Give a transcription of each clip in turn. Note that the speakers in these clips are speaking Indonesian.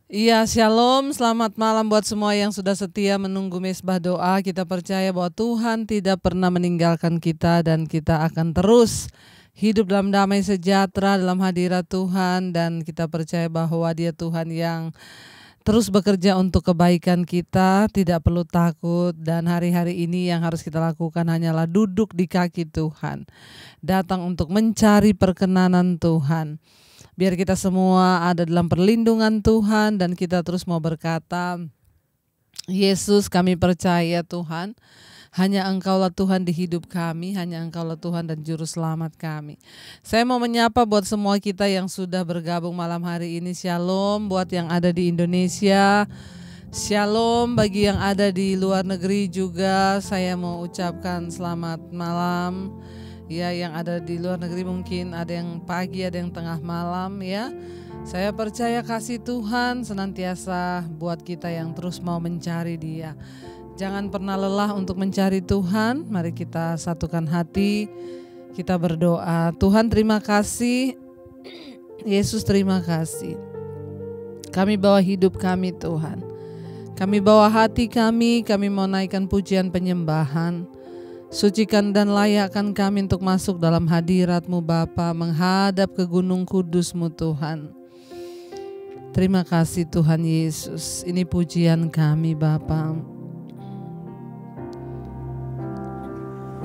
Iya, shalom, selamat malam buat semua yang sudah setia menunggu mesbah doa. Kita percaya bahwa Tuhan tidak pernah meninggalkan kita dan kita akan terus hidup dalam damai sejahtera dalam hadirat Tuhan, dan kita percaya bahwa Dia Tuhan yang terus bekerja untuk kebaikan kita, tidak perlu takut. Dan hari-hari ini yang harus kita lakukan hanyalah duduk di kaki Tuhan, datang untuk mencari perkenanan Tuhan. Biar kita semua ada dalam perlindungan Tuhan dan kita terus mau berkata, Yesus, kami percaya Tuhan, hanya Engkaulah Tuhan di hidup kami, hanya Engkaulah Tuhan dan Juru Selamat kami. Saya mau menyapa buat semua kita yang sudah bergabung malam hari ini. Shalom buat yang ada di Indonesia. Shalom bagi yang ada di luar negeri juga. Saya mau ucapkan selamat malam. Ya, yang ada di luar negeri mungkin ada yang pagi, ada yang tengah malam ya. Saya percaya kasih Tuhan senantiasa buat kita yang terus mau mencari Dia. Jangan pernah lelah untuk mencari Tuhan. Mari kita satukan hati, kita berdoa. Tuhan terima kasih, Yesus terima kasih. Kami bawa hidup kami Tuhan. Kami bawa hati kami mau naikkan pujian penyembahan. Sucikan dan layakkan kami untuk masuk dalam hadirat-Mu Bapa, menghadap ke gunung kudus-Mu Tuhan. Terima kasih Tuhan Yesus. Ini pujian kami Bapa.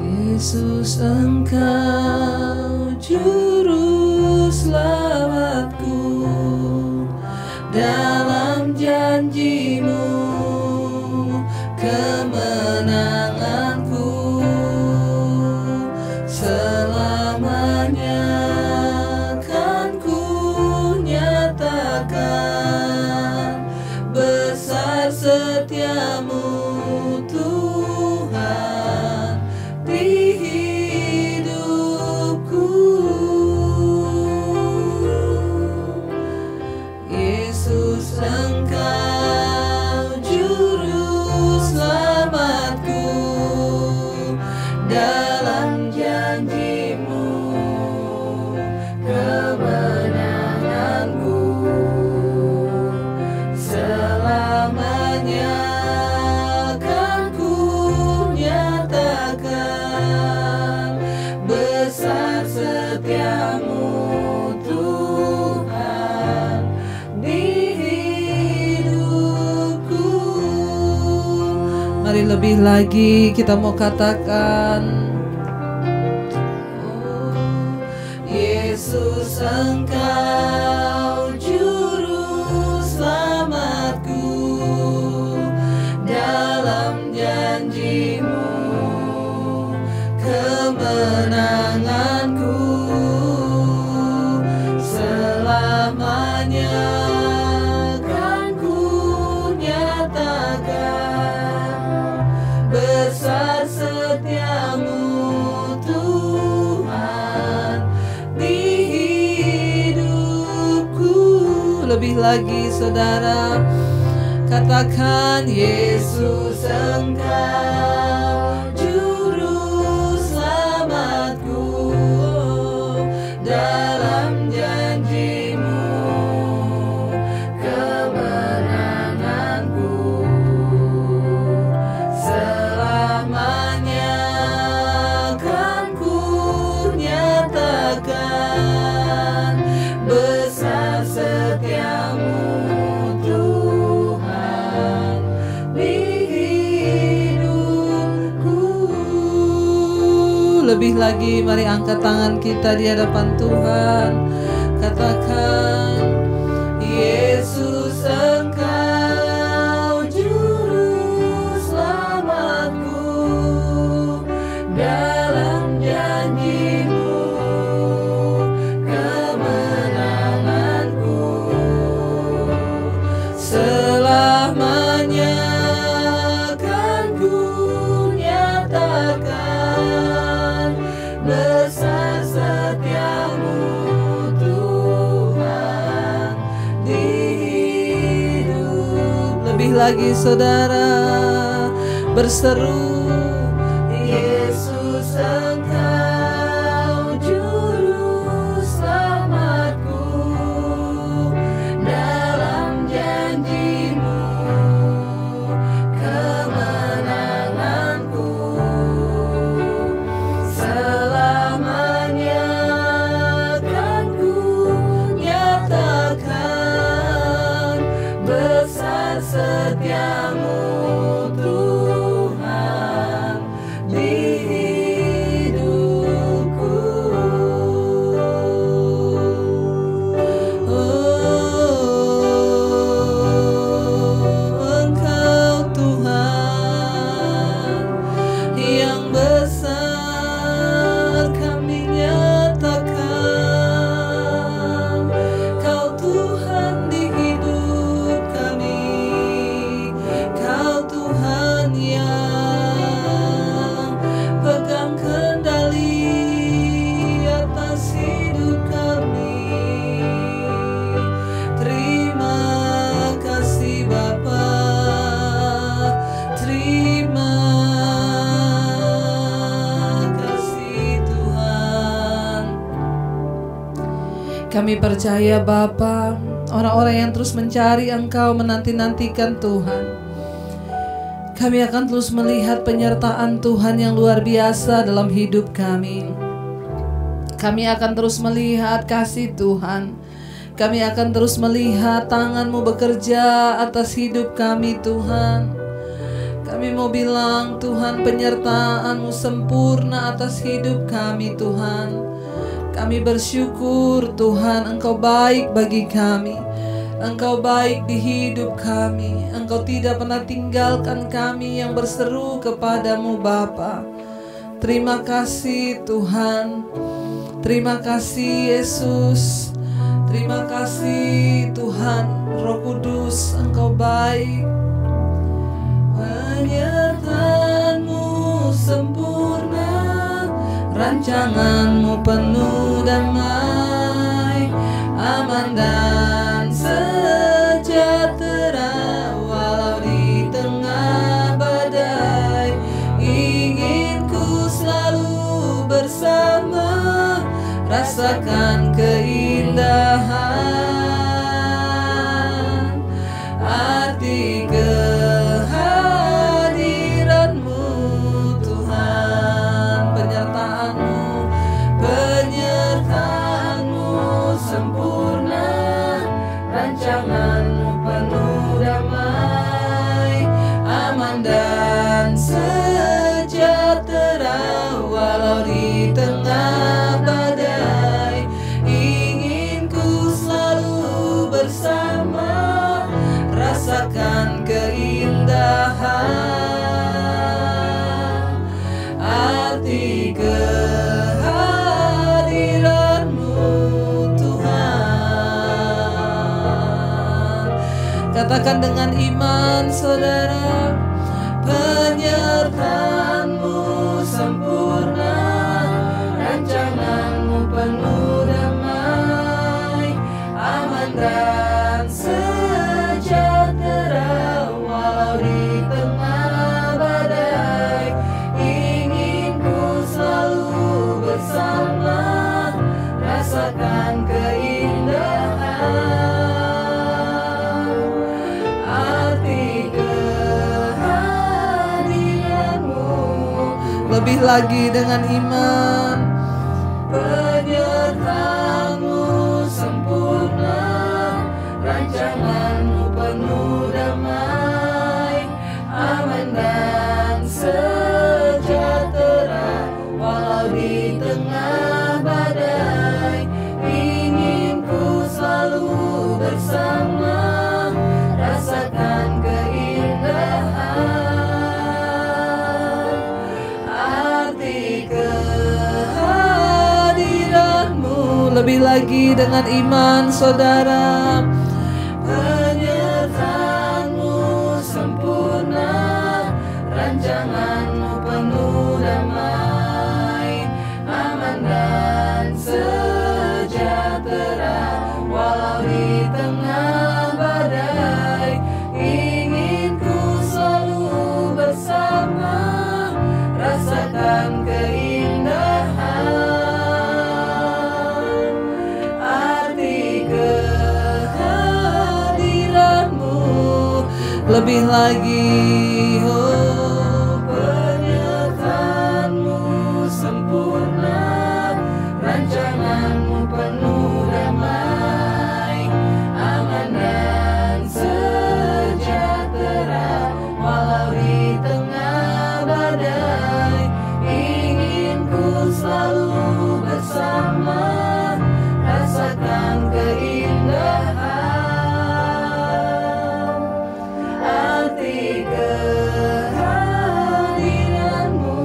Yesus, Engkau juru selamatku, dalam janji-Mu kemenanganku. Selamanya kan ku nyatakan besar setiamu Tuhan di hidupku. Yesus, Engkau juru selamatku, dalam janji-Mu kemenanganku. Selamanya kan ku nyatakan besar setiamu Tuhan di hidupku. Mari lebih lagi kita mau katakan, Yesus, Engkau juru selamatku, dalam janji-Mu kemenanganku. Selamanya kan ku nyatakan besar setiamu Tuhan di hidupku. Lebih lagi saudara, katakan, Yesus, Engkau juru selamatku, dalam janji-Mu kemenanganku. Selamanya kan ku nyatakan besar setiamu Tuhan di hidupku. Lebih lagi mari angkat tangan kita di hadapan Tuhan. Katakan, Yesus, Engkau juru selamatku, dalam janji-Mu kemenanganku. Selamanya kan ku nyatakan besar setiamu Tuhan di hidup. Lebih lagi saudara berseru, Yesus, Engkau juru selamatku, dalam janji Kami percaya Bapa, orang-orang yang terus mencari Engkau, menanti-nantikan Tuhan, kami akan terus melihat penyertaan Tuhan yang luar biasa dalam hidup kami. Kami akan terus melihat kasih Tuhan. Kami akan terus melihat tangan-Mu bekerja atas hidup kami Tuhan. Kami mau bilang Tuhan, penyertaan-Mu sempurna atas hidup kami Tuhan. Kami bersyukur Tuhan, Engkau baik bagi kami. Engkau baik di hidup kami. Engkau tidak pernah tinggalkan kami yang berseru kepadamu Bapa. Terima kasih Tuhan. Terima kasih Yesus. Terima kasih Tuhan. Roh Kudus, Engkau baik. Penyertaan-Mu sempurna, rancangan-Mu penuh damai, aman dan sejahtera walau di tengah badai. Ingin ku selalu bersama, rasakan keindahan arti kehadiran-Mu Tuhan. Penyertaan-Mu sempurna, rancangan-Mu penuh damai, aman dan sejahtera walau di tengah badai. Ingin ku selalu bersama, rasakan keindahan arti kehadiran-Mu Tuhan. Katakan dengan iman saudara, penyertaan-Mu sempurna, rancangan-Mu penuh damai, aman dan sejahtera walau di tengah badai. Ingin ku selalu bersama, rasakan keindahan arti kehadiran-Mu. Lebih lagi dengan iman. Penyertaan-Mu sempurna, rancangan-Mu penuh damai, aman dan sejahtera walau di tengah badai. Ingin ku selalu bersama, rasakan keindahan arti kehadiran-Mu. Lebih lagi dengan iman saudara. Penyertaan-Mu sempurna, rancangan-Mu penuh damai, aman dan sejahtera walau di tengah badai. Ingin ku selalu bersama, rasakan keindahan arti kehadiran-Mu. Lebih lagi, oh, penyertaan-Mu sempurna, rancangan-Mu penuh damai, aman dan sejahtera walau di tengah badai. Ingin ku selalu bersama, rasakan keindahan arti kehadiran-Mu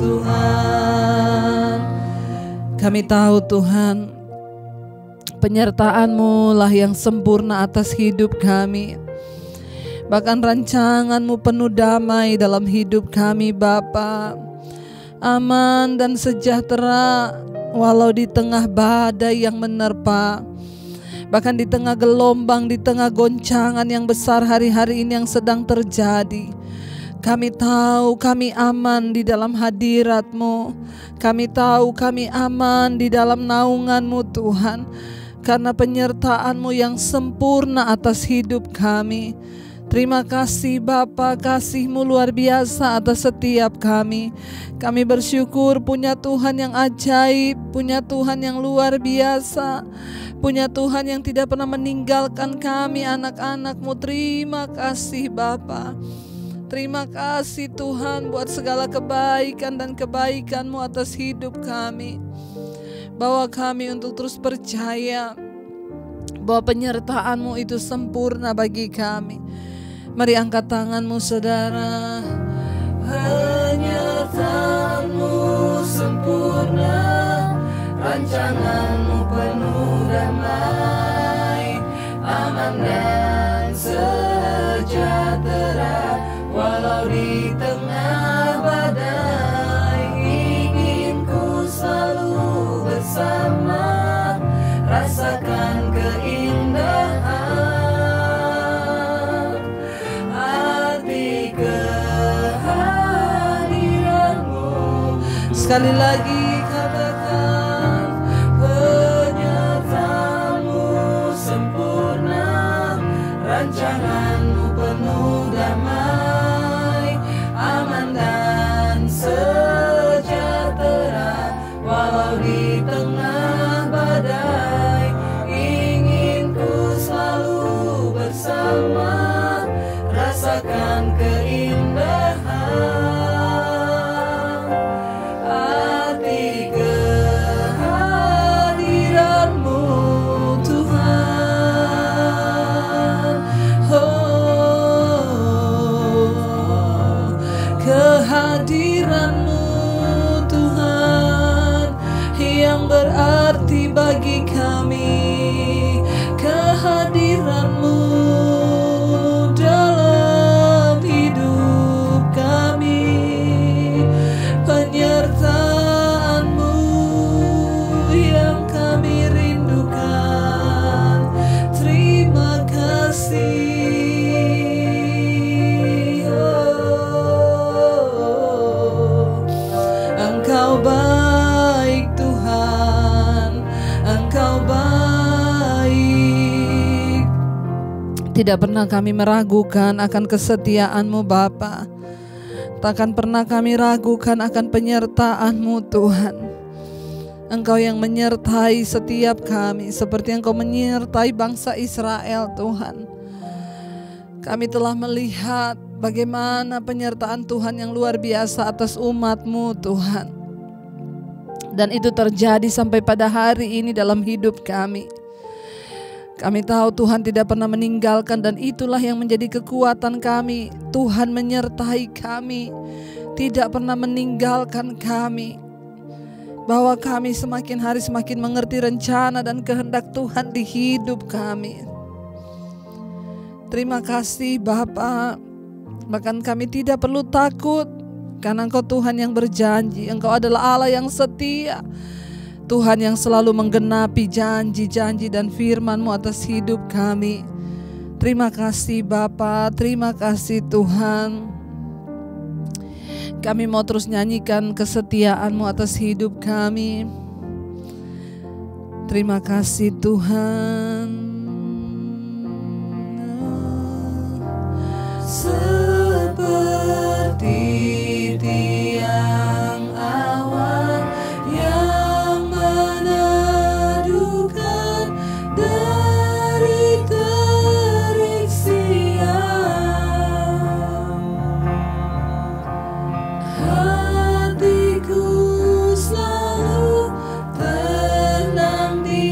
Tuhan. Kami tahu Tuhan, penyertaan-Mu lah yang sempurna atas hidup kami. Bahkan rancangan-Mu penuh damai dalam hidup kami Bapa. Aman dan sejahtera walau di tengah badai yang menerpa. Bahkan di tengah gelombang, di tengah goncangan yang besar hari-hari ini yang sedang terjadi. Kami tahu kami aman di dalam hadirat-Mu. Kami tahu kami aman di dalam naungan-Mu Tuhan. karena penyertaan-Mu yang sempurna atas hidup kami. Terima kasih Bapa, kasih-Mu luar biasa atas setiap kami. Kami bersyukur punya Tuhan yang ajaib, punya Tuhan yang luar biasa, punya Tuhan yang tidak pernah meninggalkan kami anak-anak-Mu. Terima kasih Bapa. Terima kasih Tuhan buat segala kebaikan dan kebaikan-Mu atas hidup kami. Bawa kami untuk terus percaya bahwa penyertaan-Mu itu sempurna bagi kami. Mari angkat tanganmu saudara. Penyertaan-Mu sempurna, rancangan-Mu penuh damai, aman dan sejahtera, walau di tengah badai. Ingin ku selalu bersama, rasakan keindahan sekali lagi katakan, penyertaan-Mu sempurna, rancangan-Mu penuh damai, aman dan sejahtera, walau di tengah badai. Ingin ku selalu bersama, rasakan keindahan kehadiran-Mu Tuhan yang berarti bagi kami. Kehadiran-Mu dalam hidup kami, penyertaan-Mu yang kami rindukan. Terima kasih. Engkau baik Tuhan, Engkau baik. Tidak pernah kami meragukan akan kesetiaan-Mu Bapa. Takkan pernah kami ragukan akan penyertaan-Mu Tuhan. Engkau yang menyertai setiap kami seperti Engkau menyertai bangsa Israel Tuhan. Kami telah melihat bagaimana penyertaan Tuhan yang luar biasa atas umat-Mu Tuhan. Dan itu terjadi sampai pada hari ini dalam hidup kami. Kami tahu Tuhan tidak pernah meninggalkan, dan itulah yang menjadi kekuatan kami. Tuhan menyertai kami, tidak pernah meninggalkan kami. Bahwa kami semakin hari semakin mengerti rencana dan kehendak Tuhan di hidup kami. Terima kasih Bapa. Bahkan kami tidak perlu takut, karena Engkau Tuhan yang berjanji. Engkau adalah Allah yang setia, Tuhan yang selalu menggenapi janji-janji dan firman-Mu atas hidup kami. Terima kasih Bapa, terima kasih Tuhan. Kami mau terus nyanyikan kesetiaan-Mu atas hidup kami. Terima kasih Tuhan. Seperti tiang awan yang meneduhkan dari terik siang, hatiku selalu tenang di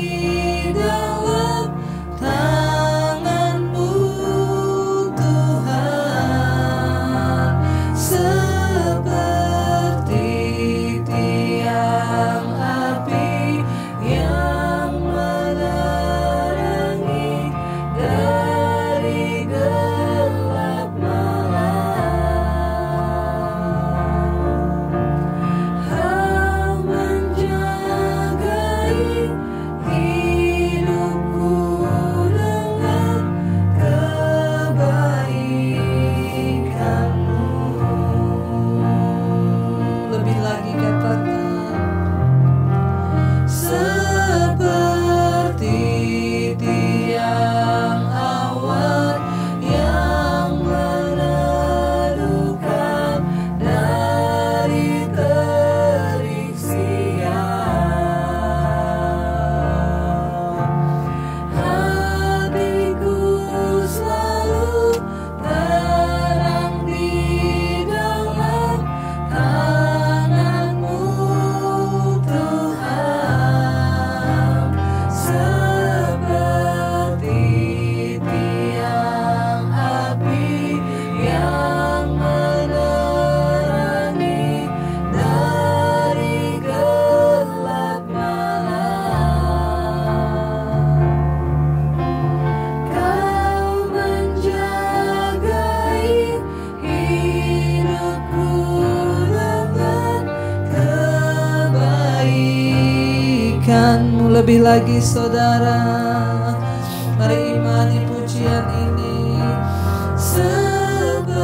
dalam tangan-Mu Tuhan. Lebih lagi saudara, mari imani pujian ini. Seperti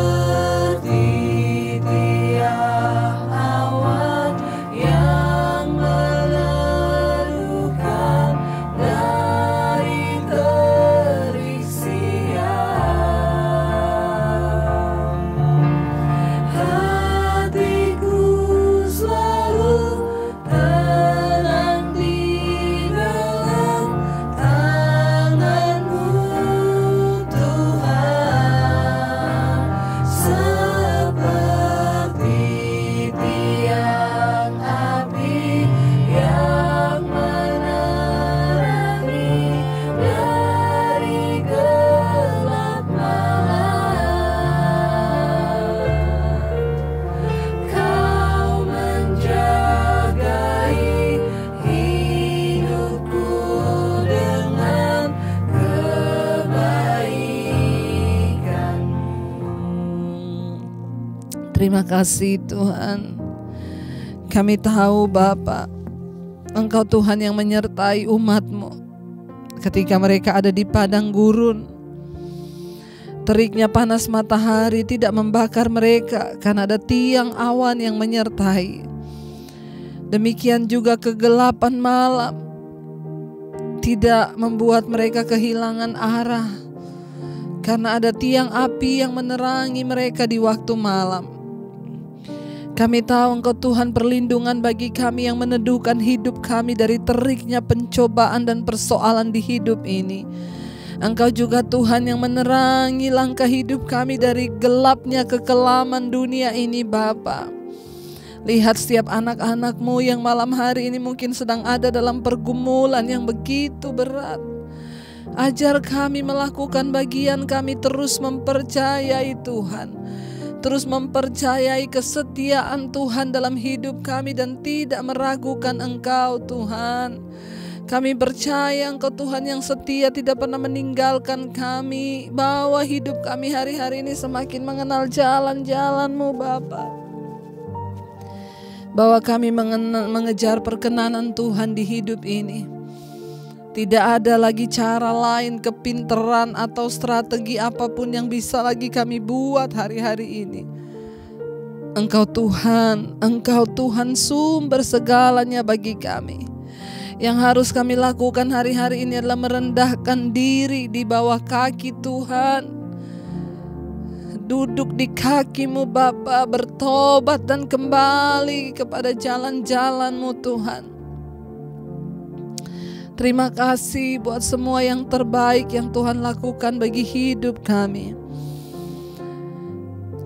tiang awan yang meneduhkan dari terik siang, hatiku selalu tenang di dalam tangan-Mu Tuhan, seperti tiang api yang menerangi dari gelap malam. Kau menjagai hidupku dengan kebaikan-Mu. Terima kasih Tuhan. Kami tahu Bapa, Engkau Tuhan yang menyertai umat-Mu ketika mereka ada di padang gurun. Teriknya panas matahari tidak membakar mereka karena ada tiang awan yang menyertai. Demikian juga kegelapan malam tidak membuat mereka kehilangan arah karena ada tiang api yang menerangi mereka di waktu malam. Kami tahu Engkau Tuhan perlindungan bagi kami yang meneduhkan hidup kami dari teriknya pencobaan dan persoalan di hidup ini. Engkau juga Tuhan yang menerangi langkah hidup kami dari gelapnya kekelaman dunia ini Bapa. Lihat setiap anak-anak-Mu yang malam hari ini mungkin sedang ada dalam pergumulan yang begitu berat. Ajar kami melakukan bagian kami, terus mempercayai Tuhan, terus mempercayai kesetiaan Tuhan dalam hidup kami dan tidak meragukan Engkau Tuhan. Kami percaya Engkau Tuhan yang setia tidak pernah meninggalkan kami. Bawa hidup kami hari-hari ini semakin mengenal jalan-jalan-Mu Bapa. Bawa kami mengejar perkenanan Tuhan di hidup ini. Tidak ada lagi cara lain, kepinteran atau strategi apapun yang bisa lagi kami buat hari-hari ini. Engkau Tuhan sumber segalanya bagi kami. Yang harus kami lakukan hari-hari ini adalah merendahkan diri di bawah kaki Tuhan. Duduk di kaki-Mu Bapa, bertobat dan kembali kepada jalan-jalan-Mu Tuhan. Terima kasih buat semua yang terbaik yang Tuhan lakukan bagi hidup kami.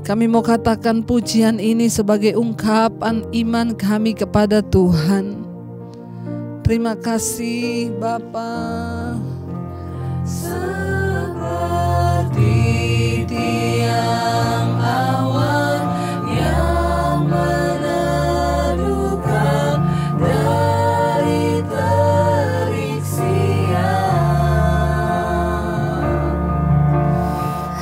Kami mau katakan pujian ini sebagai ungkapan iman kami kepada Tuhan. Terima kasih Bapa. Seperti tiang awan yang meneduhkan dari terik siang,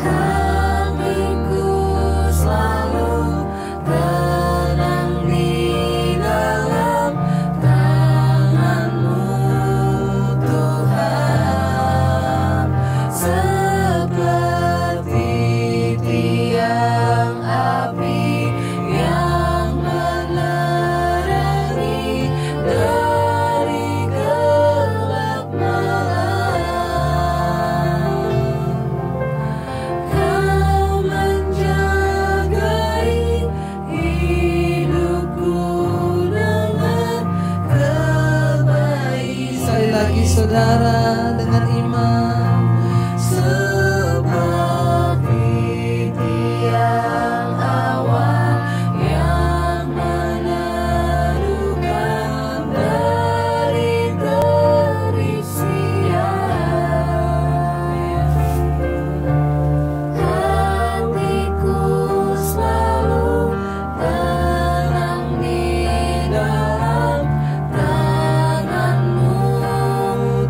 hatiku selalu tenang di dalam tangan-Mu Tuhan, seperti tiang api yang menerangi dari gelap malam. Kau menjagai hidupku dengan kebaikan. Sekali lagi saudara dengan iman. Seperti tiang awan yang meneduhkan dari terik siang, hatiku selalu tenang di dalam tangan-Mu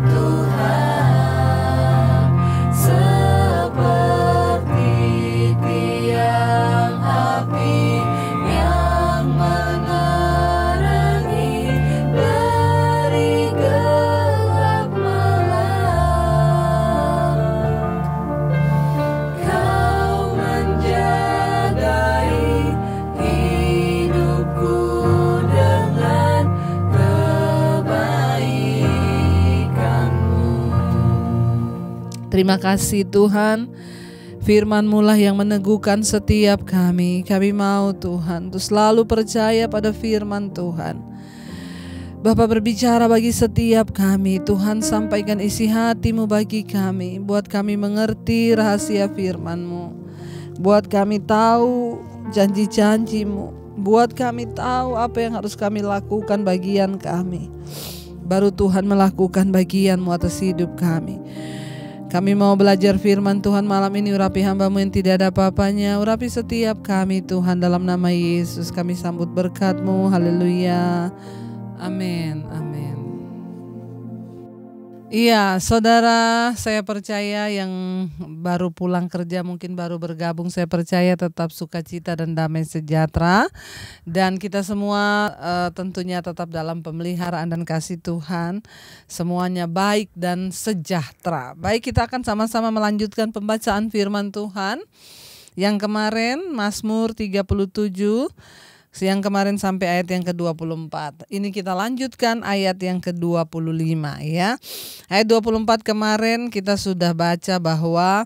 Tuhan, Terima kasih Tuhan, firman-Mu lah yang meneguhkan setiap kami. Kami mau Tuhan untuk selalu percaya pada firman Tuhan. Bapa berbicara bagi setiap kami, Tuhan sampaikan isi hati-Mu bagi kami, buat kami mengerti rahasia firman-Mu, buat kami tahu janji-janji-Mu, buat kami tahu apa yang harus kami lakukan bagian kami. Baru Tuhan melakukan bagian-Mu atas hidup kami. Kami mau belajar firman Tuhan malam ini. Urapi hamba-Mu yang tidak ada apa-apanya, urapi setiap kami Tuhan, dalam nama Yesus kami sambut berkat-Mu. Haleluya, amin, amin. Iya saudara, saya percaya yang baru pulang kerja, mungkin baru bergabung, saya percaya tetap sukacita dan damai sejahtera. Dan kita semua tentunya tetap dalam pemeliharaan dan kasih Tuhan. Semuanya baik dan sejahtera. Baik, kita akan sama-sama melanjutkan pembacaan firman Tuhan. Yang kemarin Mazmur 37, siang kemarin sampai ayat yang ke-24. Ini kita lanjutkan ayat yang ke-25 ya. Ayat 24 kemarin kita sudah baca bahwa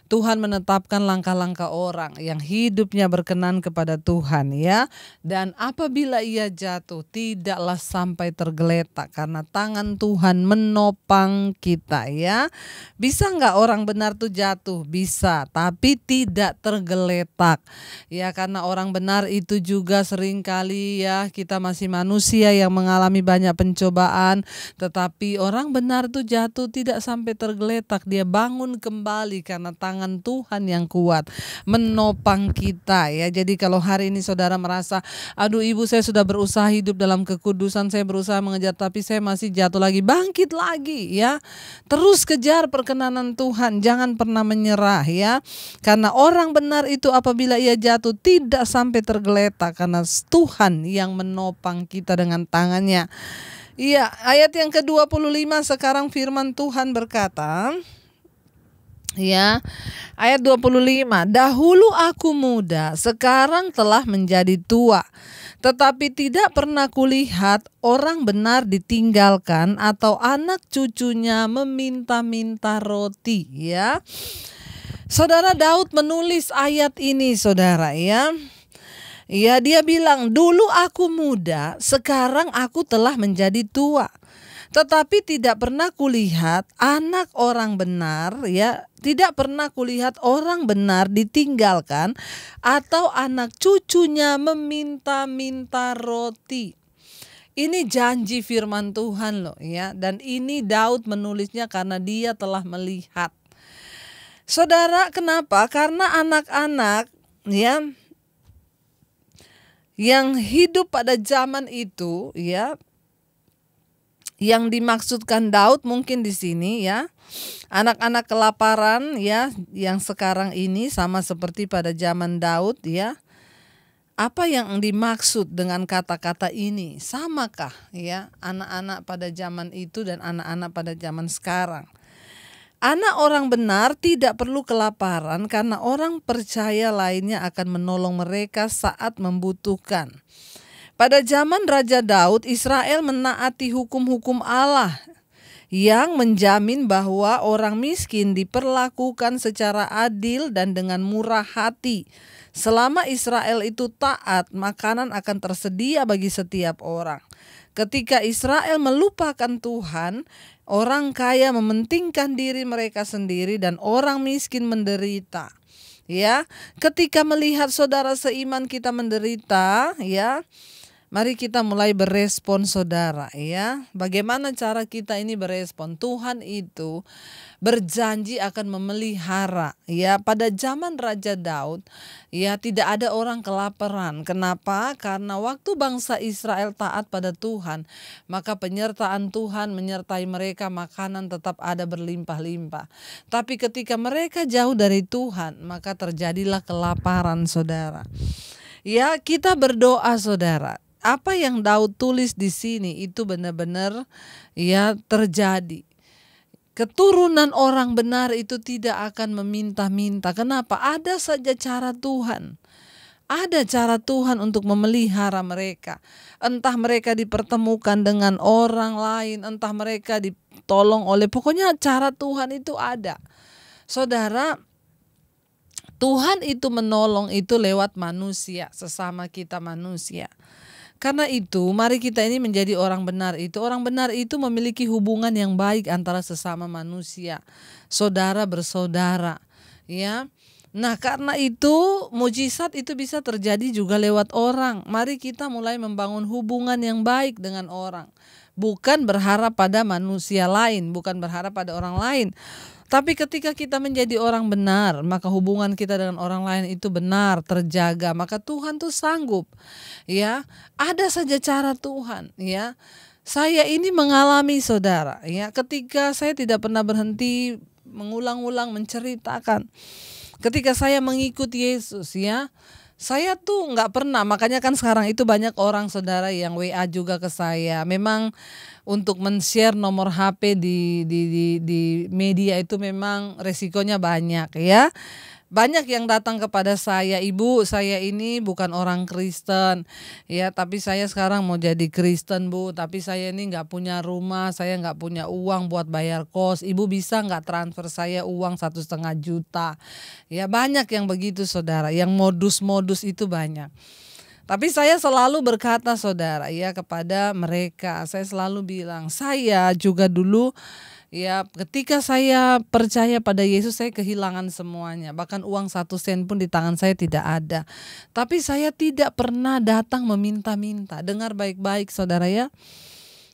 Tuhan menetapkan langkah-langkah orang yang hidupnya berkenan kepada Tuhan ya. Dan apabila ia jatuh, tidaklah sampai tergeletak karena tangan Tuhan menopang kita ya. Bisa nggak orang benar tuh jatuh? Bisa, tapi tidak tergeletak ya, karena orang benar itu juga seringkali ya, kita masih manusia yang mengalami banyak pencobaan, tetapi orang benar tuh jatuh tidak sampai tergeletak, dia bangun kembali karena tangan Tuhan yang kuat menopang kita ya. Jadi kalau hari ini saudara merasa, aduh ibu saya sudah berusaha hidup dalam kekudusan, saya berusaha mengejar tapi saya masih jatuh lagi, bangkit lagi ya. Terus kejar perkenanan Tuhan, jangan pernah menyerah ya. Karena orang benar itu apabila ia jatuh tidak sampai tergeletak karena Tuhan yang menopang kita dengan tangannya. Iya, ayat yang ke-25 sekarang firman Tuhan berkata, ya, ayat 25, dahulu aku muda, sekarang telah menjadi tua, tetapi tidak pernah kulihat orang benar ditinggalkan atau anak cucunya meminta-minta roti ya. Saudara, Daud menulis ayat ini saudara ya. Ya, dia bilang, dulu aku muda, sekarang aku telah menjadi tua. Tetapi tidak pernah kulihat anak orang benar ya, tidak pernah kulihat orang benar ditinggalkan atau anak cucunya meminta-minta roti. Ini janji firman Tuhan loh ya, dan ini Daud menulisnya karena dia telah melihat. Saudara, kenapa? Karena anak-anak ya yang hidup pada zaman itu ya, yang dimaksudkan Daud mungkin di sini ya, anak-anak kelaparan ya, yang sekarang ini sama seperti pada zaman Daud ya. Apa yang dimaksud dengan kata-kata ini? Samakah ya anak-anak pada zaman itu dan anak-anak pada zaman sekarang? Anak orang benar tidak perlu kelaparan karena orang percaya lainnya akan menolong mereka saat membutuhkan. Pada zaman Raja Daud, Israel menaati hukum-hukum Allah yang menjamin bahwa orang miskin diperlakukan secara adil dan dengan murah hati. Selama Israel itu taat, makanan akan tersedia bagi setiap orang. Ketika Israel melupakan Tuhan, orang kaya mementingkan diri mereka sendiri dan orang miskin menderita. Ya, ketika melihat saudara seiman kita menderita, ya, mari kita mulai berespon saudara ya. Bagaimana cara kita ini berespon? Tuhan itu berjanji akan memelihara ya. Pada zaman Raja Daud ya, tidak ada orang kelaparan. Kenapa? Karena waktu bangsa Israel taat pada Tuhan, maka penyertaan Tuhan menyertai mereka, makanan tetap ada berlimpah-limpah. Tapi ketika mereka jauh dari Tuhan, maka terjadilah kelaparan saudara. Ya, kita berdoa saudara. Apa yang Daud tulis di sini itu benar-benar ya terjadi. Keturunan orang benar itu tidak akan meminta-minta. Kenapa? Ada saja cara Tuhan. Ada cara Tuhan untuk memelihara mereka. Entah mereka dipertemukan dengan orang lain, entah mereka ditolong oleh, pokoknya cara Tuhan itu ada. Saudara, Tuhan itu menolong itu lewat manusia, sesama kita manusia. Karena itu mari kita ini menjadi orang benar itu. Orang benar itu memiliki hubungan yang baik antara sesama manusia, saudara bersaudara, ya. Nah, karena itu mujizat itu bisa terjadi juga lewat orang. Mari kita mulai membangun hubungan yang baik dengan orang. Bukan berharap pada manusia lain, bukan berharap pada orang lain. Tapi ketika kita menjadi orang benar, maka hubungan kita dengan orang lain itu benar, terjaga. Maka Tuhan tuh sanggup. Ya, ada saja cara Tuhan, ya. Saya ini mengalami, saudara, ya, ketika saya tidak pernah berhenti mengulang-ulang menceritakan. Ketika saya mengikuti Yesus, ya, saya tuh nggak pernah. Makanya kan sekarang itu banyak orang, saudara, yang WA juga ke saya. Memang untuk men-share nomor HP di media itu memang resikonya banyak, ya. Banyak yang datang kepada saya, "Ibu, saya ini bukan orang Kristen, ya, tapi saya sekarang mau jadi Kristen, Bu. Tapi saya ini nggak punya rumah, saya nggak punya uang buat bayar kos. Ibu bisa nggak transfer saya uang 1,5 juta?" Ya, banyak yang begitu, saudara. Yang modus-modus itu banyak. Tapi saya selalu berkata, saudara, ya, kepada mereka, saya selalu bilang, saya juga dulu, ya, ketika saya percaya pada Yesus, saya kehilangan semuanya. Bahkan uang 1 sen pun di tangan saya tidak ada. Tapi saya tidak pernah datang meminta-minta. Dengar baik-baik, saudara, ya.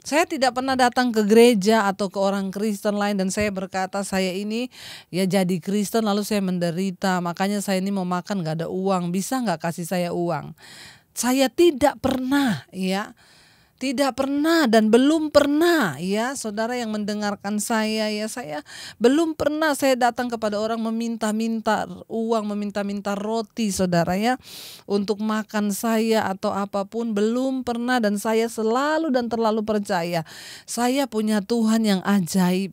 Saya tidak pernah datang ke gereja atau ke orang Kristen lain dan saya berkata saya ini ya jadi Kristen lalu saya menderita. Makanya saya ini mau makan gak ada uang. Bisa gak kasih saya uang? Saya tidak pernah, ya. Tidak pernah dan belum pernah, ya, saudara yang mendengarkan saya, ya, saya belum pernah saya datang kepada orang meminta-minta uang, meminta-minta roti, saudara, ya, untuk makan saya atau apapun, belum pernah. Dan saya selalu dan terlalu percaya saya punya Tuhan yang ajaib,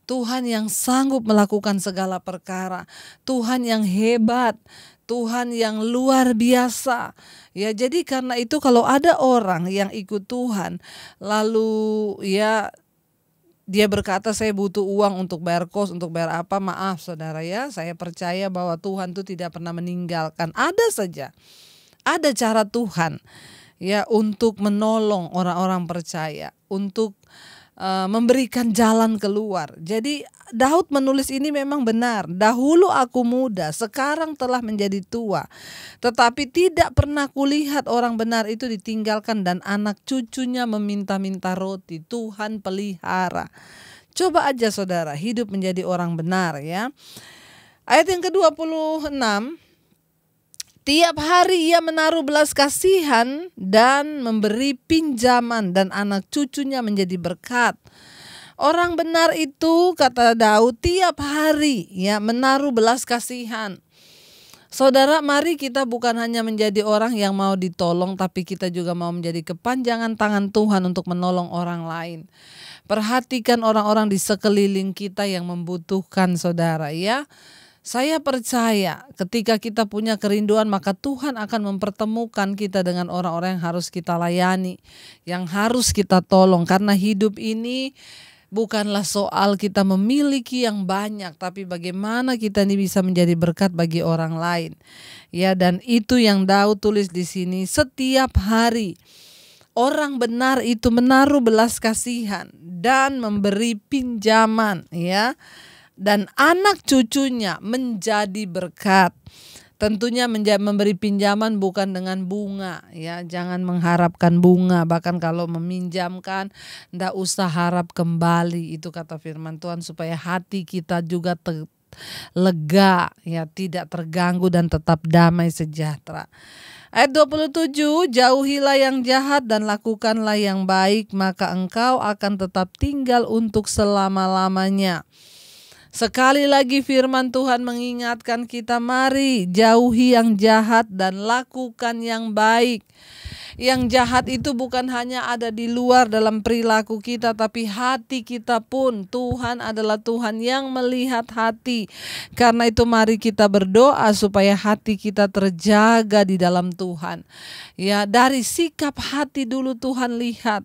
Tuhan yang sanggup melakukan segala perkara, Tuhan yang hebat, Tuhan yang luar biasa. Ya, jadi karena itu kalau ada orang yang ikut Tuhan lalu, ya, dia berkata saya butuh uang untuk bayar kos, untuk bayar apa, maaf, saudara, ya, saya percaya bahwa Tuhan itu tidak pernah meninggalkan. Ada saja, ada cara Tuhan, ya, untuk menolong orang-orang percaya, untuk memberikan jalan keluar. Jadi Daud menulis ini memang benar. Dahulu aku muda, sekarang telah menjadi tua. Tetapi tidak pernah kulihat orang benar itu ditinggalkan dan anak cucunya meminta-minta roti. Tuhan pelihara. Coba aja, saudara, hidup menjadi orang benar, ya. Ayat yang ke-26. Tiap hari ia menaruh belas kasihan dan memberi pinjaman dan anak cucunya menjadi berkat. Orang benar itu, kata Daud, tiap hari, ya, menaruh belas kasihan. Saudara, mari kita bukan hanya menjadi orang yang mau ditolong, tapi kita juga mau menjadi kepanjangan tangan Tuhan untuk menolong orang lain. Perhatikan orang-orang di sekeliling kita yang membutuhkan, saudara, ya. Saya percaya ketika kita punya kerinduan maka Tuhan akan mempertemukan kita dengan orang-orang yang harus kita layani, yang harus kita tolong. Karena hidup ini bukanlah soal kita memiliki yang banyak, tapi bagaimana kita ini bisa menjadi berkat bagi orang lain. Ya, dan itu yang Daud tulis di sini, setiap hari orang benar itu menaruh belas kasihan dan memberi pinjaman, ya. Dan anak cucunya menjadi berkat. Tentunya memberi pinjaman bukan dengan bunga, ya. Jangan mengharapkan bunga. Bahkan kalau meminjamkan, ndak usah harap kembali. Itu kata firman Tuhan, supaya hati kita juga lega, ya, tidak terganggu dan tetap damai sejahtera. Ayat 27, jauhilah yang jahat dan lakukanlah yang baik, maka engkau akan tetap tinggal untuk selama-lamanya. Sekali lagi firman Tuhan mengingatkan kita, mari jauhi yang jahat dan lakukan yang baik. Yang jahat itu bukan hanya ada di luar dalam perilaku kita, tapi hati kita pun. Tuhan adalah Tuhan yang melihat hati. Karena itu mari kita berdoa supaya hati kita terjaga di dalam Tuhan. Ya, dari sikap hati dulu Tuhan lihat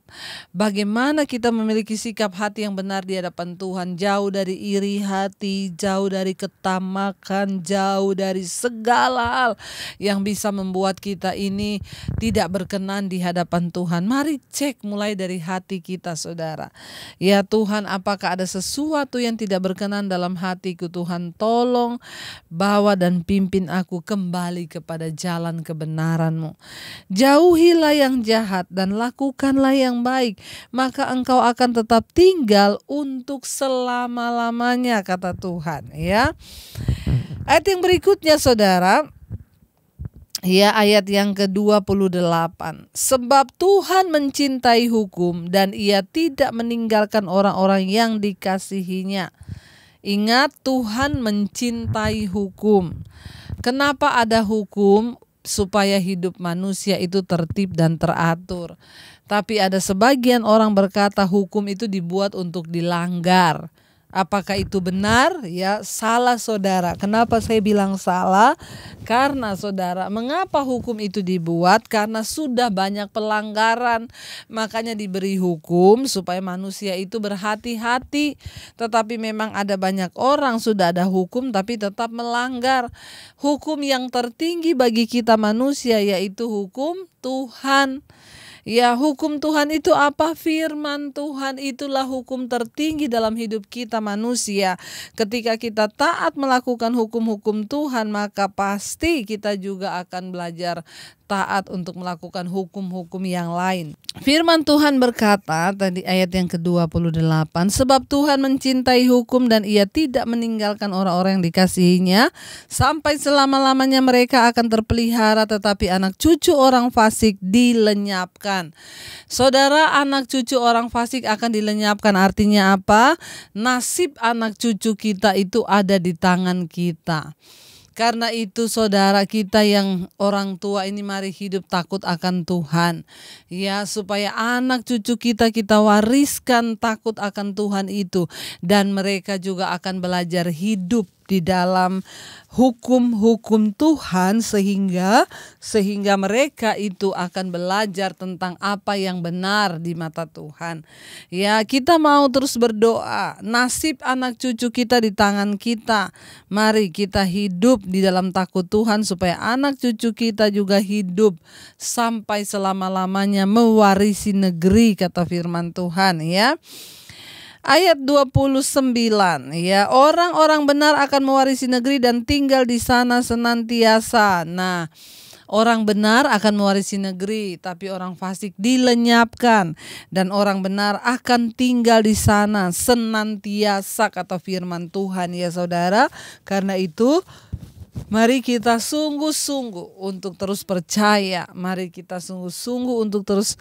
bagaimana kita memiliki sikap hati yang benar di hadapan Tuhan. Jauh dari iri hati, jauh dari ketamakan, jauh dari segala hal yang bisa membuat kita ini tidak berkenan di hadapan Tuhan. Mari cek mulai dari hati kita, saudara. Ya Tuhan, apakah ada sesuatu yang tidak berkenan dalam hatiku? Tuhan, tolong bawa dan pimpin aku kembali kepada jalan kebenaran-Mu. Jauhilah yang jahat dan lakukanlah yang baik, maka engkau akan tetap tinggal untuk selama-lamanya, kata Tuhan. Ya, ayat yang berikutnya, saudara. Ya, ayat yang ke-28. Sebab Tuhan mencintai hukum dan Ia tidak meninggalkan orang-orang yang dikasihinya. Ingat, Tuhan mencintai hukum. Kenapa ada hukum? Supaya hidup manusia itu tertib dan teratur. Tapi ada sebagian orang berkata hukum itu dibuat untuk dilanggar. Apakah itu benar? Ya, salah, saudara. Kenapa saya bilang salah? Karena, saudara, mengapa hukum itu dibuat? Karena sudah banyak pelanggaran. Makanya diberi hukum supaya manusia itu berhati-hati. Tetapi memang ada banyak orang sudah ada hukum tapi tetap melanggar. Hukum yang tertinggi bagi kita manusia yaitu hukum Tuhan. Ya, hukum Tuhan itu apa? Firman Tuhan itulah hukum tertinggi dalam hidup kita manusia. Ketika kita taat melakukan hukum-hukum Tuhan, maka pasti kita juga akan belajar taat untuk melakukan hukum-hukum yang lain. Firman Tuhan berkata tadi ayat yang ke-28, sebab Tuhan mencintai hukum dan Ia tidak meninggalkan orang-orang yang dikasihinya, sampai selama-lamanya mereka akan terpelihara, tetapi anak cucu orang fasik dilenyapkan. Saudara, anak cucu orang fasik akan dilenyapkan, artinya apa? Nasib anak cucu kita itu ada di tangan kita. Karena itu, saudara, kita yang orang tua ini mari hidup takut akan Tuhan. Ya, supaya anak cucu kita wariskan takut akan Tuhan itu. Dan mereka juga akan belajar hidup di dalam hukum-hukum Tuhan sehingga mereka itu akan belajar tentang apa yang benar di mata Tuhan. Ya, kita mau terus berdoa, nasib anak cucu kita di tangan kita. Mari kita hidup di dalam takut Tuhan supaya anak cucu kita juga hidup sampai selama-lamanya mewarisi negeri, kata firman Tuhan, ya. Ayat 29, ya, orang-orang benar akan mewarisi negeri dan tinggal di sana senantiasa. Nah, orang benar akan mewarisi negeri, tapi orang fasik dilenyapkan. Dan orang benar akan tinggal di sana senantiasa, kata firman Tuhan, ya saudara. Karena itu, mari kita sungguh-sungguh untuk terus percaya. Mari kita sungguh-sungguh untuk terus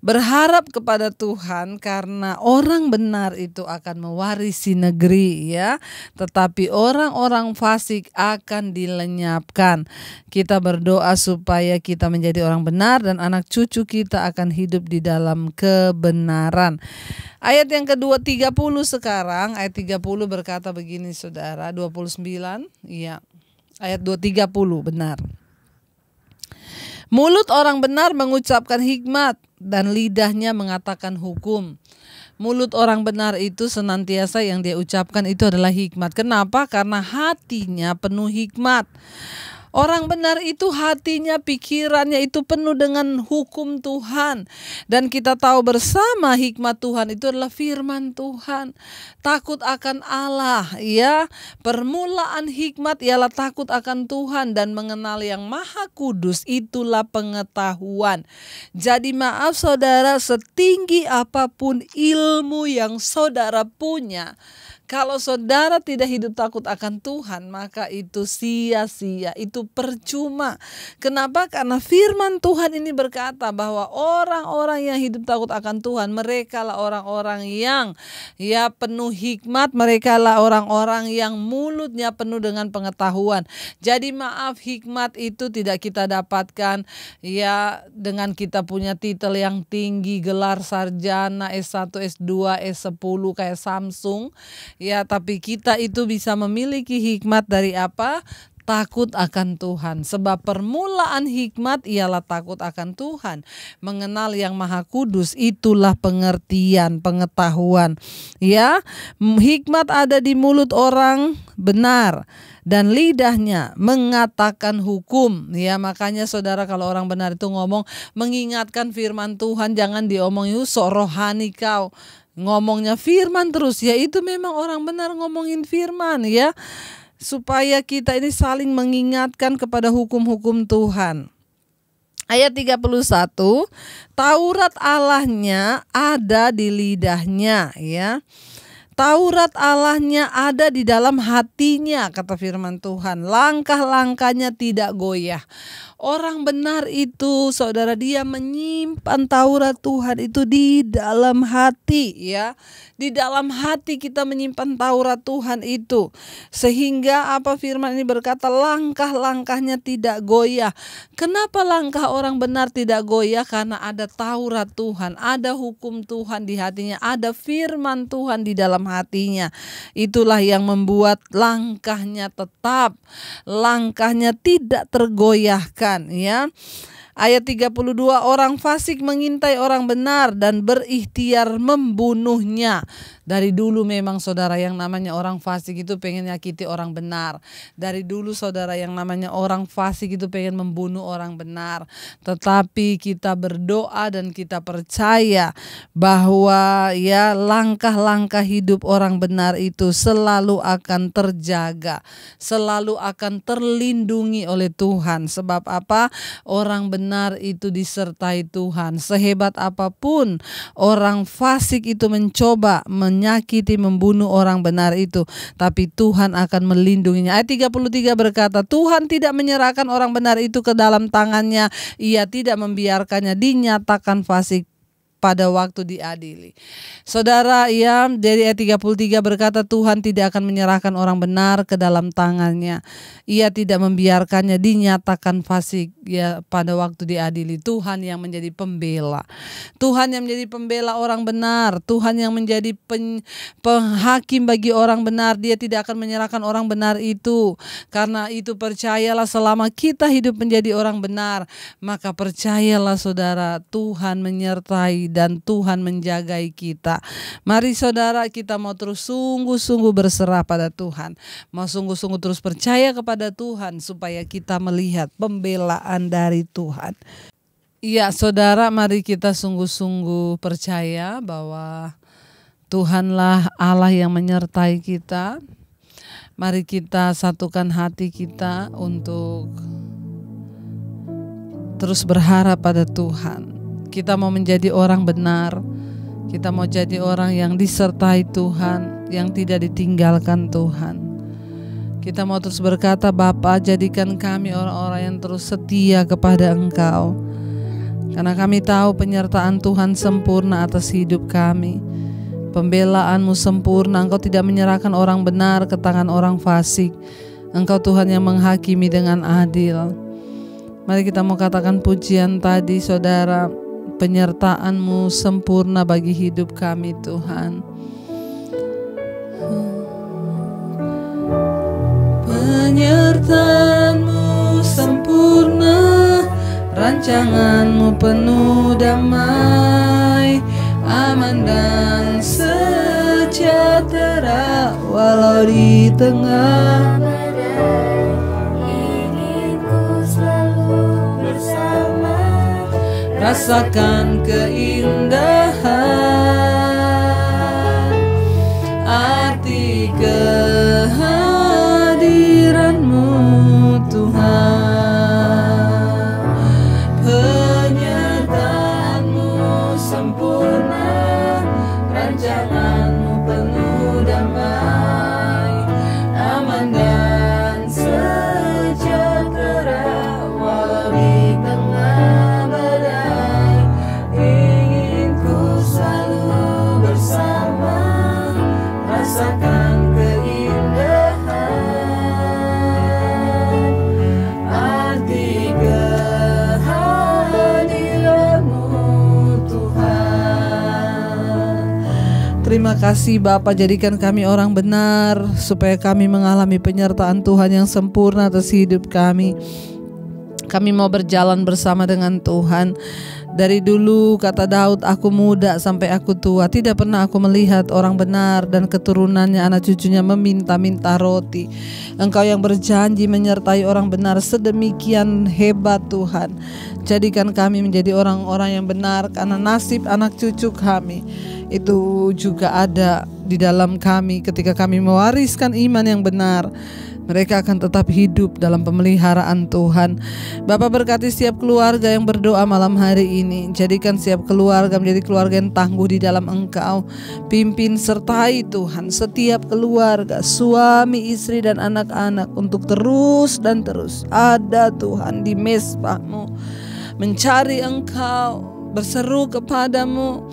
berharap kepada Tuhan, karena orang benar itu akan mewarisi negeri, ya. Tetapi orang-orang fasik akan dilenyapkan. Kita berdoa supaya kita menjadi orang benar dan anak cucu kita akan hidup di dalam kebenaran. Ayat yang kedua 30 sekarang, ayat 30 berkata begini, saudara, 29, ya. Ayat 230 benar. Mulut orang benar mengucapkan hikmat dan lidahnya mengatakan hukum. Mulut orang benar itu senantiasa yang dia ucapkan itu adalah hikmat. Kenapa? Karena hatinya penuh hikmat. Orang benar itu hatinya, pikirannya itu penuh dengan hukum Tuhan. Dan kita tahu bersama hikmat Tuhan itu adalah firman Tuhan. Takut akan Allah, ya. Permulaan hikmat ialah takut akan Tuhan dan mengenal yang Maha Kudus, itulah pengetahuan. Jadi maaf saudara, setinggi apapun ilmu yang saudara punya, Kalau saudara tidak hidup takut akan Tuhan, maka itu sia-sia, itu percuma. Kenapa? Karena firman Tuhan ini berkata bahwa orang-orang yang hidup takut akan Tuhan, mereka lah orang-orang yang penuh hikmat, mereka lah orang-orang yang mulutnya penuh dengan pengetahuan. Jadi maaf, hikmat itu tidak kita dapatkan dengan kita punya titel yang tinggi, gelar sarjana, S1, S2, S10 kayak Samsung. Tapi kita itu bisa memiliki hikmat dari apa? Takut akan Tuhan. Sebab permulaan hikmat ialah takut akan Tuhan. Mengenal yang Maha Kudus, itulah pengertian, pengetahuan. Hikmat ada di mulut orang benar, dan lidahnya mengatakan hukum. Makanya saudara, kalau orang benar itu ngomong, mengingatkan firman Tuhan, jangan diomongin sok rohani kau. Ngomongnya firman terus, itu memang orang benar ngomongin firman supaya kita ini saling mengingatkan kepada hukum-hukum Tuhan. Ayat 31, Taurat Allahnya ada di lidahnya, Taurat Allahnya ada di dalam hatinya, kata firman Tuhan. Langkah-langkahnya tidak goyah. Orang benar itu, saudara, dia menyimpan Taurat Tuhan itu di dalam hati, Di dalam hati kita menyimpan Taurat Tuhan itu. Sehingga firman ini berkata, langkah-langkahnya tidak goyah. Kenapa langkah orang benar tidak goyah? Karena ada Taurat Tuhan, ada hukum Tuhan di hatinya, ada firman Tuhan di dalam hatinya. Itulah yang membuat langkahnya tetap, langkahnya tidak tergoyahkan. Ayat 32, orang fasik mengintai orang benar dan berikhtiar membunuhnya. Dari dulu memang saudara, yang namanya orang fasik itu pengen nyakiti orang benar. Dari dulu saudara, yang namanya orang fasik itu pengen membunuh orang benar. Tetapi kita berdoa dan kita percaya bahwa langkah-langkah hidup orang benar itu selalu akan terjaga, selalu akan terlindungi oleh Tuhan. Sebab apa? Orang benar itu disertai Tuhan. Sehebat apapun orang fasik itu mencoba menyakiti, membunuh orang benar itu, tapi Tuhan akan melindunginya. Ayat 33 berkata, Tuhan tidak menyerahkan orang benar itu ke dalam tangannya. Ia tidak membiarkannya dinyatakan fasik pada waktu diadili. Saudara, dari ayat 33 berkata, Tuhan tidak akan menyerahkan orang benar ke dalam tangannya. Ia tidak membiarkannya dinyatakan fasik pada waktu diadili. Tuhan yang menjadi pembela. Tuhan yang menjadi pembela orang benar. Tuhan yang menjadi penghakim bagi orang benar. Dia tidak akan menyerahkan orang benar itu. Karena itu percayalah, selama kita hidup menjadi orang benar, maka percayalah saudara, Tuhan menyertai dan Tuhan menjagai kita. Mari saudara, kita mau terus sungguh-sungguh berserah pada Tuhan. Mau sungguh-sungguh terus percaya kepada Tuhan supaya kita melihat pembelaan dari Tuhan. Saudara, mari kita sungguh-sungguh percaya bahwa Tuhanlah Allah yang menyertai kita. Mari kita satukan hati kita untuk terus berharap pada Tuhan. Kita mau menjadi orang benar. Kita mau jadi orang yang disertai Tuhan, yang tidak ditinggalkan Tuhan. Kita mau terus berkata, Bapa, jadikan kami orang-orang yang terus setia kepada Engkau. Karena kami tahu penyertaan Tuhan sempurna atas hidup kami. Pembelaanmu sempurna. Engkau tidak menyerahkan orang benar ke tangan orang fasik. Engkau Tuhan yang menghakimi dengan adil. Mari kita mau katakan pujian tadi, saudara. Penyertaan-Mu sempurna bagi hidup kami, Tuhan. Penyertaan-Mu sempurna, rancangan-Mu penuh damai, aman dan sejahtera walau di tengah badai. Inginku selalu bersama, rasakan keindahan arti kehadiran-Mu, Tuhan. Penyertaan-Mu sempurna, rancangan-Mu penuh damai, kasih Bapa, jadikan kami orang benar supaya kami mengalami penyertaan Tuhan yang sempurna atas hidup kami. Kami mau berjalan bersama dengan Tuhan. Dari dulu kata Daud, aku muda sampai aku tua, tidak pernah aku melihat orang benar dan keturunannya anak cucunya meminta-minta roti. Engkau yang berjanji menyertai orang benar sedemikian hebat Tuhan. Jadikan kami menjadi orang-orang yang benar, karena nasib anak cucu kami itu juga ada di dalam kami. Ketika kami mewariskan iman yang benar, mereka akan tetap hidup dalam pemeliharaan Tuhan. Bapa, berkati setiap keluarga yang berdoa malam hari ini. Jadikan setiap keluarga menjadi keluarga yang tangguh di dalam Engkau. Pimpin sertai Tuhan setiap keluarga, suami, istri dan anak-anak, untuk terus dan terus ada Tuhan di mezbah-Mu, mencari Engkau, berseru kepadamu.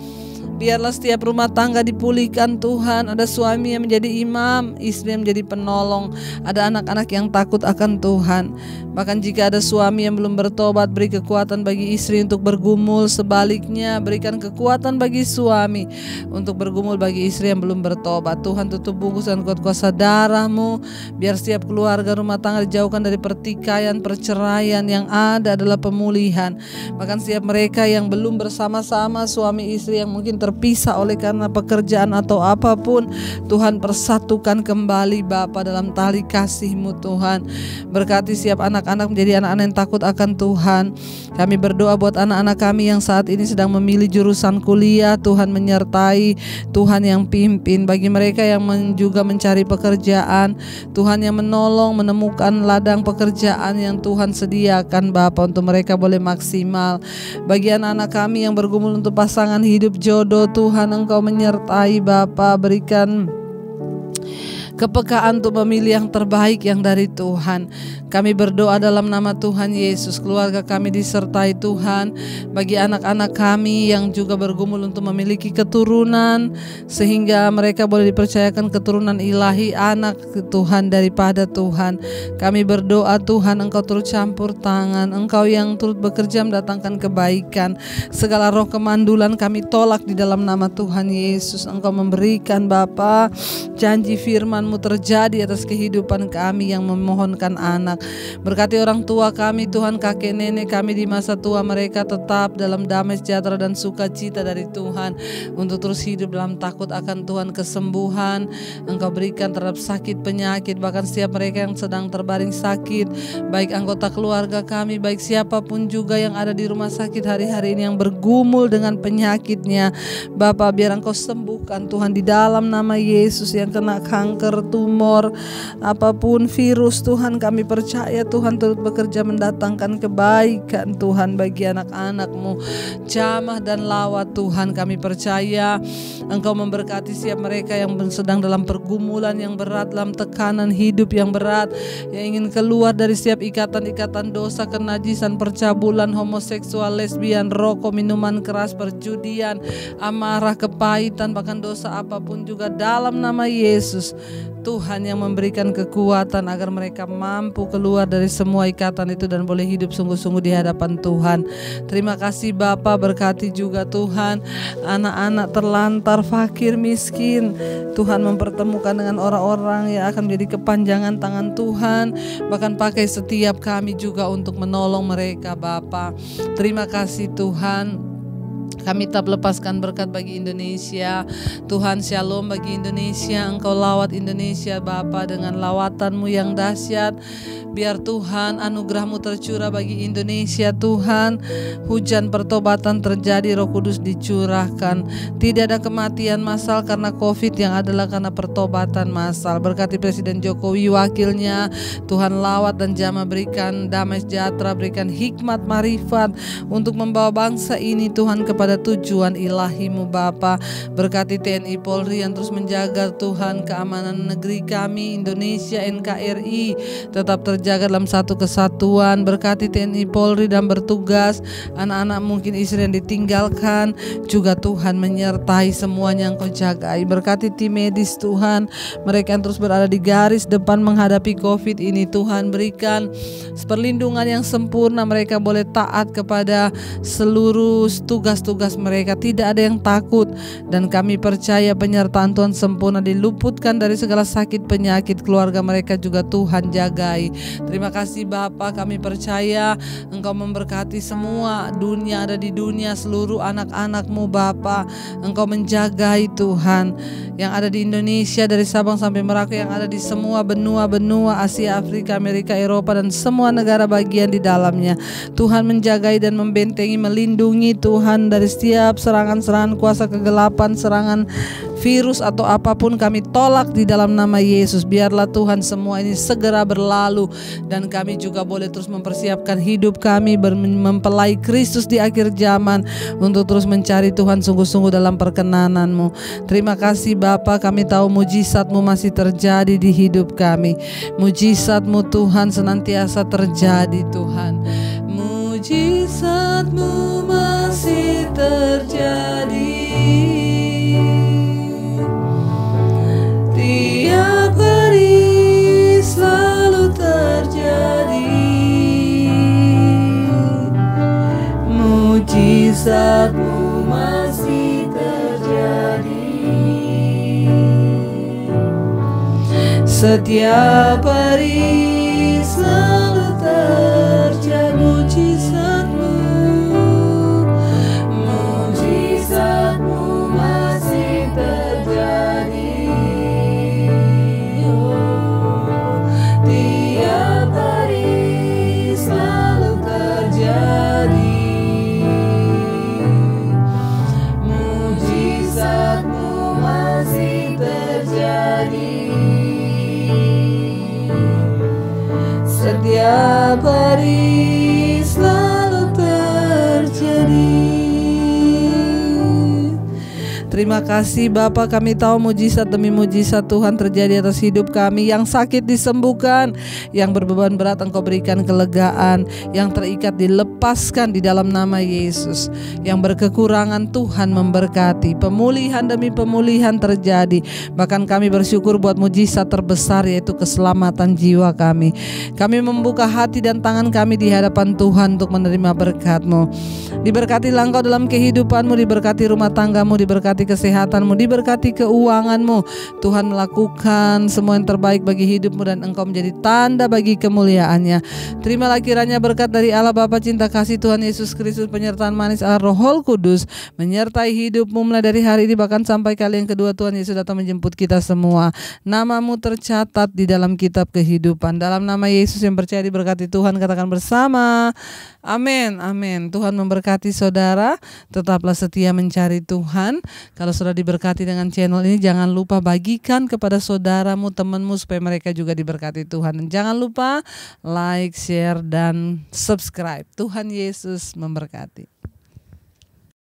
Biarlah setiap rumah tangga dipulihkan Tuhan. Ada suami yang menjadi imam, istri yang menjadi penolong, ada anak-anak yang takut akan Tuhan. Bahkan jika ada suami yang belum bertobat, beri kekuatan bagi istri untuk bergumul. Sebaliknya, berikan kekuatan bagi suami untuk bergumul bagi istri yang belum bertobat. Tuhan, tutup bungkus dan kuat kuasa darah-Mu. Biar setiap keluarga rumah tangga dijauhkan dari pertikaian, perceraian. Yang ada adalah pemulihan. Bahkan setiap mereka yang belum bersama-sama, suami istri yang mungkin terpisah oleh karena pekerjaan atau apapun, Tuhan persatukan kembali Bapa dalam tali kasih-Mu Tuhan. Berkati setiap anak-anak menjadi anak-anak yang takut akan Tuhan. Kami berdoa buat anak-anak kami yang saat ini sedang memilih jurusan kuliah. Tuhan menyertai, Tuhan yang pimpin. Bagi mereka yang juga mencari pekerjaan, Tuhan yang menolong menemukan ladang pekerjaan yang Tuhan sediakan Bapa untuk mereka boleh maksimal. Bagi anak-anak kami yang bergumul untuk pasangan hidup jodoh, Tuhan Engkau menyertai Bapa, berikan kepekaan untuk memilih yang terbaik yang dari Tuhan. Kami berdoa dalam nama Tuhan Yesus, keluarga kami disertai Tuhan. Bagi anak-anak kami yang juga bergumul untuk memiliki keturunan, sehingga mereka boleh dipercayakan keturunan ilahi, anak Tuhan daripada Tuhan. Kami berdoa Tuhan, Engkau turut campur tangan, Engkau yang turut bekerja mendatangkan kebaikan. Segala roh kemandulan kami tolak di dalam nama Tuhan Yesus. Engkau memberikan Bapa, janji firman-Mu terjadi atas kehidupan kami yang memohonkan anak. Berkati orang tua kami Tuhan, kakek nenek kami di masa tua, mereka tetap dalam damai sejahtera dan sukacita dari Tuhan, untuk terus hidup dalam takut akan Tuhan. Kesembuhan Engkau berikan terhadap sakit penyakit, bahkan setiap mereka yang sedang terbaring sakit, baik anggota keluarga kami, baik siapapun juga yang ada di rumah sakit hari-hari ini yang bergumul dengan penyakitnya, Bapa, biar Engkau sembuhkan Tuhan di dalam nama Yesus. Yang kena kanker, tumor, apapun virus, Tuhan kami percaya Tuhan turut bekerja mendatangkan kebaikan Tuhan bagi anak-anak-Mu, jamah dan lawat Tuhan. Kami percaya Engkau memberkati setiap mereka yang sedang dalam pergumulan yang berat, dalam tekanan hidup yang berat, yang ingin keluar dari setiap ikatan-ikatan dosa, kenajisan, percabulan, homoseksual, lesbian, rokok, minuman keras, perjudian, amarah, kepahitan, bahkan dosa apapun juga, dalam nama Yesus. Tuhan yang memberikan kekuatan agar mereka mampu keluar dari semua ikatan itu dan boleh hidup sungguh-sungguh di hadapan Tuhan. Terima kasih Bapa, berkati juga Tuhan anak-anak terlantar, fakir, miskin. Tuhan mempertemukan dengan orang-orang yang akan menjadi kepanjangan tangan Tuhan. Bahkan pakai setiap kami juga untuk menolong mereka Bapa. Terima kasih Tuhan. Kami tak lepaskan berkat bagi Indonesia. Tuhan, shalom bagi Indonesia. Engkau lawat Indonesia Bapa dengan lawatan-Mu yang dahsyat. Biar Tuhan anugerah-Mu tercurah bagi Indonesia Tuhan. Hujan pertobatan terjadi, Roh Kudus dicurahkan. Tidak ada kematian massal karena COVID, yang adalah karena pertobatan massal. Berkati Presiden Jokowi, wakilnya, Tuhan lawat dan jamah, berikan damai sejahtera, berikan hikmat marifat untuk membawa bangsa ini Tuhan kepada tujuan ilahi-Mu Bapa. Berkati TNI Polri yang terus menjaga Tuhan keamanan negeri kami Indonesia, NKRI tetap terjaga dalam satu kesatuan. Berkati TNI Polri dan bertugas, anak-anak mungkin istri yang ditinggalkan juga Tuhan menyertai semuanya Engkau jagai. Berkati tim medis Tuhan, mereka yang terus berada di garis depan menghadapi COVID ini Tuhan, berikan perlindungan yang sempurna, mereka boleh taat kepada seluruh tugas-tugas tugas mereka. Tidak ada yang takut, dan kami percaya penyertaan Tuhan sempurna, diluputkan dari segala sakit penyakit. Keluarga mereka juga Tuhan jagai. Terima kasih Bapa, kami percaya Engkau memberkati semua dunia, ada di dunia, seluruh anak-anak-Mu Bapa. Engkau menjagai Tuhan yang ada di Indonesia, dari Sabang sampai Merauke, yang ada di semua benua-benua Asia, Afrika, Amerika, Eropa, dan semua negara bagian di dalamnya. Tuhan menjagai dan membentengi, melindungi Tuhan dari setiap serangan-serangan kuasa kegelapan, serangan virus atau apapun, kami tolak di dalam nama Yesus. Biarlah Tuhan semua ini segera berlalu, dan kami juga boleh terus mempersiapkan hidup kami mempelai Kristus di akhir zaman, untuk terus mencari Tuhan sungguh-sungguh dalam perkenanan-Mu. Terima kasih Bapa, kami tahu mujizat-Mu masih terjadi di hidup kami. Mujizat-Mu Tuhan senantiasa terjadi Tuhan. Mujizat-Mu masih terjadi. Tiap hari selalu terjadi. Mujizat-Mu masih terjadi. Setiap hari selalu terjadi mujizat-Mu. Mujizat-Mu masih terjadi. Tiap hari selalu terjadi. Mujizat-Mu masih terjadi. Setiap hari selalu terjadi. Terima kasih Bapa, kami tahu mujizat demi mujizat Tuhan terjadi atas hidup kami. Yang sakit disembuhkan, yang berbeban berat Engkau berikan kelegaan, yang terikat dilepaskan di dalam nama Yesus. Yang berkekurangan Tuhan memberkati, pemulihan demi pemulihan terjadi. Bahkan kami bersyukur buat mujizat terbesar, yaitu keselamatan jiwa kami. Kami membuka hati dan tangan kami di hadapan Tuhan untuk menerima berkat-Mu. Diberkatilah Engkau dalam kehidupan-Mu, diberkati rumah tangga-Mu, diberkati kesehatan-Mu, diberkati keuangan-Mu. Tuhan melakukan semua yang terbaik bagi hidup-Mu, dan Engkau menjadi tanda bagi kemuliaan-Nya. Terimalah kiranya berkat dari Allah Bapa, cinta kasih Tuhan Yesus Kristus, penyertaan manis Allah Roh Kudus menyertai hidup-Mu mulai dari hari ini bahkan sampai kali yang kedua Tuhan Yesus datang menjemput kita semua. Nama-Mu tercatat di dalam kitab kehidupan. Dalam nama Yesus yang percaya diberkati Tuhan, katakan bersama, amin, amin. Tuhan memberkati saudara, tetaplah setia mencari Tuhan. Kalau sudah diberkati dengan channel ini, jangan lupa bagikan kepada saudaramu, temanmu, supaya mereka juga diberkati Tuhan. Dan jangan lupa like, share, dan subscribe. Tuhan Yesus memberkati.